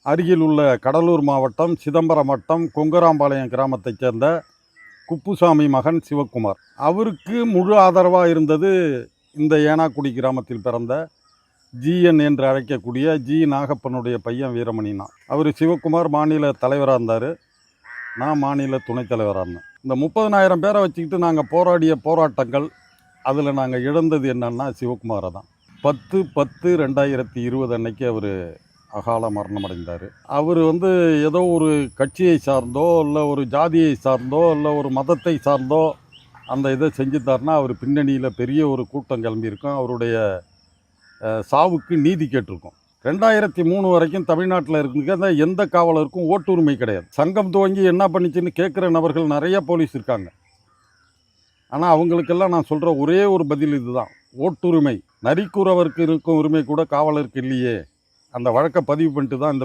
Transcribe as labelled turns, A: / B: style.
A: அருகில் உள்ள கடலூர் மாவட்டம் சிதம்பரம் வட்டம் கொங்கராம்பாளையம் கிராமத்தைச் சேர்ந்த குப்புசாமி மகன் சிவக்குமார். அவருக்கு முழு ஆதரவாக இருந்தது இந்த ஏனாக்குடி கிராமத்தில் பிறந்த ஜிஎன் என்று அழைக்கக்கூடிய நாகப்பனுடைய பையன் வீரமணினா. அவர் சிவக்குமார் மாநில தலைவராக இருந்தார், நான் மாநில துணைத் தலைவராக இருந்தேன். இந்த 30,000 பேரை வச்சுக்கிட்டு நாங்கள் போராடிய போராட்டங்கள், அதில் நாங்கள் இழந்தது என்னன்னா சிவக்குமாரை தான். 10/10/2020 அன்னைக்கு அவர் அகால மரணம் அடைந்தார். அவர் ஏதோ ஒரு கட்சியை சார்ந்தோ இல்லை ஒரு ஜாதியை சார்ந்தோ இல்லை ஒரு மதத்தை சார்ந்தோ அந்த இதை செஞ்சுட்டார்னா அவர் பின்னணியில் பெரிய ஒரு கூட்டம் கிளம்பியிருக்கும். அவருடைய சாவுக்கு நீதி கேட்டிருக்கோம். 2003 வரைக்கும் தமிழ்நாட்டில் இருக்கிற எந்த காவலருக்கும் ஓட்டுரிமை கிடையாது. சங்கம் துவங்கி என்ன பண்ணிச்சுன்னு கேட்குற நபர்கள் நிறைய போலீஸ் இருக்காங்க. ஆனால் அவங்களுக்கெல்லாம் நான் சொல்கிற ஒரே ஒரு பதில் இதுதான்: ஓட்டுரிமை. நரிக்கூறவருக்கு இருக்கும் உரிமை கூட காவலருக்கு இல்லையே. அந்த வழக்கை பதிவு பண்ணிட்டு தான் இந்த